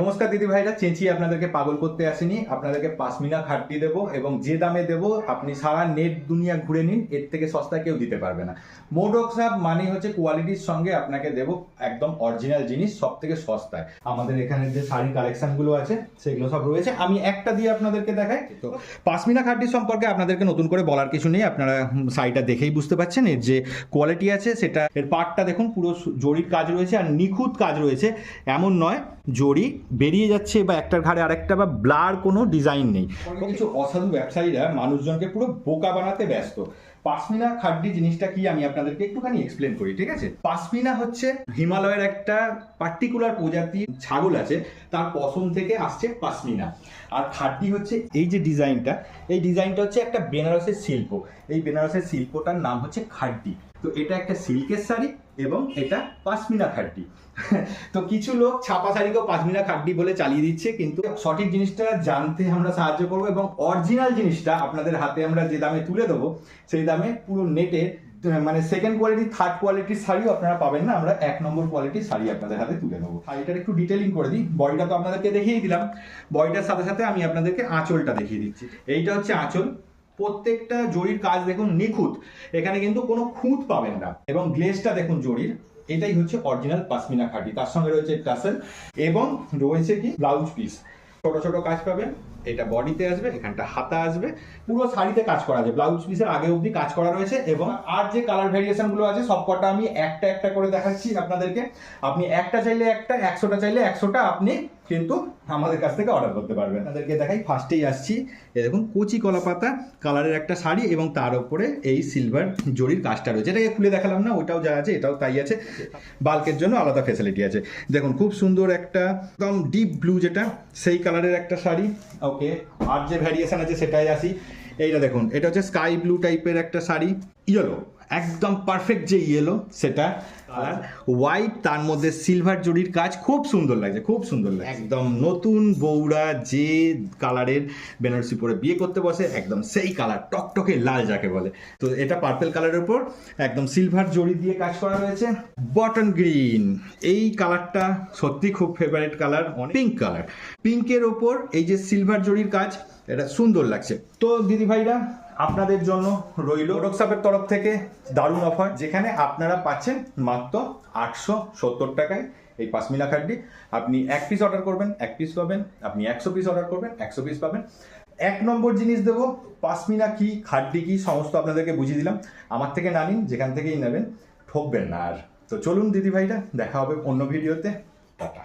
নমস্কার দিদি ভাইরা, চেঁচিয়ে আপনাদেরকে পাগল করতে আসেনি। আপনাদেরকে পাশমিনা খাটটি দেবো এবং যে দামে দেবো আপনি সারা নেট দুনিয়া ঘুরে নিন, এর থেকে সস্তা কেউ দিতে পারবে না। মোডক সাব মানে হচ্ছে কোয়ালিটির সঙ্গে আপনাকে দেবো একদম অরিজিনাল জিনিস, সব থেকে সস্তায়। আমাদের এখানে যে শাড়ি কালেকশনগুলো আছে সেগুলো সব রয়েছে, আমি একটা দিয়ে আপনাদেরকে দেখাই। তো পাশমিনা খাটটি সম্পর্কে আপনাদেরকে নতুন করে বলার কিছু নেই, আপনারা শাড়িটা দেখেই বুঝতে পারছেন এর যে কোয়ালিটি আছে সেটা। এর পার্টটা দেখুন, পুরো জরির কাজ রয়েছে আর নিখুঁত কাজ রয়েছে, এমন নয় জরি বেরিয়ে যাচ্ছে বা একটার ঘাড়ে আরেকটা বা ব্লার কোনো ডিজাইন নেই। কিছু অসাধু ব্যবসায়ীরা মানুষজনকে পুরো বোকা বানাতে ব্যস্ত। পাশমিনা খাড্ডি জিনিসটা কি আমি আপনাদেরকে একটুখানি এক্সপ্লেন করি, ঠিক আছে? পাশমিনা হচ্ছে হিমালয়ের একটা পার্টিকুলার প্রজাতি ছাগল আছে, তার পশম থেকে আসছে পাশমিনা। আর খাড্ডি হচ্ছে এই যে ডিজাইনটা, এই ডিজাইনটা হচ্ছে একটা বেনারসের শিল্প। এই বেনারসের শিল্পটার নাম হচ্ছে খাড্ডি। তো এটা একটা সিল্কের শাড়ি এবং এটা পাশমিনা খাড্ডি। তো কিছু লোক ছাপা শাড়িকেও পাশমিনা খাড্ডি বলে চালিয়ে দিচ্ছে, কিন্তু সঠিক জিনিসটা জানতে আমরা সাহায্য করবো এবং অরিজিনাল জিনিসটা আপনাদের হাতে আমরা যে দামে তুলে দেবো সেই দামে পুরো নেটে মানে সেকেন্ড কোয়ালিটি থার্ড কোয়ালিটির শাড়িও আপনারা পাবেন না, আমরা এক নম্বর কোয়ালিটির শাড়ি আপনাদের হাতে তুলে দেবো। শাড়িটার একটু ডিটেলিং করে দিই। বডিটা তো আপনাদেরকে দেখিয়ে দিলাম, বডিটার সাথে সাথে আমি আপনাদেরকে আঁচলটা দেখিয়ে দিচ্ছি। এইটা হচ্ছে আঁচল। প্রত্যেকটা জরির কাজ দেখুন নিখুঁত, এখানে কিন্তু কোনো খুঁত পাবেন না। এবং গ্লেজটা দেখুন জরির, এটাই হচ্ছে অরিজিনাল পাশমিনা খাড্ডি। তার সঙ্গে রয়েছে টাসেল এবং রয়েছে কি ব্লাউজ পিস, ছোট ছোট কাজ পাবেন। এটা বডিতে আসবে, এখানটা হাতা আসবে, পুরো শাড়িতে কাজ করা আছে, ব্লাউজ পিসের আগে অবধি কাজ করা রয়েছে। এবং আর যে কালার ভেরিয়েশন গুলো আছে সবকটা আমি একটা একটা করে দেখাচ্ছি আপনাদেরকে। আপনি একটা চাইলে একটা, 100টা চাইলে 100টা আপনি কিন্তু আমাদের কাছ থেকে অর্ডার করতে পারবেন। আপনাদেরকে দেখাই, ফার্স্টেই আসছি, এ দেখুন কচি কলা পাতা কালারের একটা শাড়ি এবং তার উপরে এই সিলভার জরির কাজটা রয়েছে। এটাকে খুলে দেখালাম না, ওটাও যা আছে এটাও তাই আছে। বাল্কের জন্য আলাদা ফেসিলিটি আছে। দেখুন খুব সুন্দর একটা একদম ডিপ ব্লু যেটা সেই কালারের একটা শাড়ি। ওকে, আর যে ভ্যারিয়েশন আছে সেটাই আসি। এইটা দেখুন, এটা হচ্ছে স্কাই ব্লু টাইপের একটা শাড়ি, ইয়েলো, একদম পারফেক্ট যে ইয়েলো সেটা। আর হোয়াইট, তার মধ্যে সিলভার জরির কাজ, খুব সুন্দর লাগছে, খুব সুন্দর লাগছে। একদম নতুন বউরা যে কালারের বেনারসি পরে বিয়ে করতে বসে, একদম সেই কালার, টকটকে লাল যাকে বলে। তো এটা পার্পল কালারের উপর একদম সিলভার জরি দিয়ে কাজ করা রয়েছে। বটন গ্রিন, এই কালারটা সত্যি খুব ফেভারিট কালার। পিঙ্ক কালার, পিঙ্কের ওপর এই যে সিলভার জরির কাজ, এটা সুন্দর লাগছে। তো দিদি ভাইরা, আপনাদের জন্য রইল রোকসাপের তরফ থেকে দারুণ অফার, যেখানে আপনারা পাচ্ছেন মাত্র 870 টাকায় এই পাশমিনা খাড্ডি। আপনি 1 পিস অর্ডার করবেন 1 পিস পাবেন, আপনি 100 পিস অর্ডার করবেন 100 পিস পাবেন। 1 নম্বর জিনিস দেবো, পাশমিনা কি খাড্ডি কি সমস্ত আপনাদেরকে বুঝিয়ে দিলাম। আমার থেকে না নিন, যেখান থেকেই নেবেন ঠকবেন না আর। তো চলুন দিদি ভাইরা, দেখা হবে অন্য ভিডিওতে। টাটা।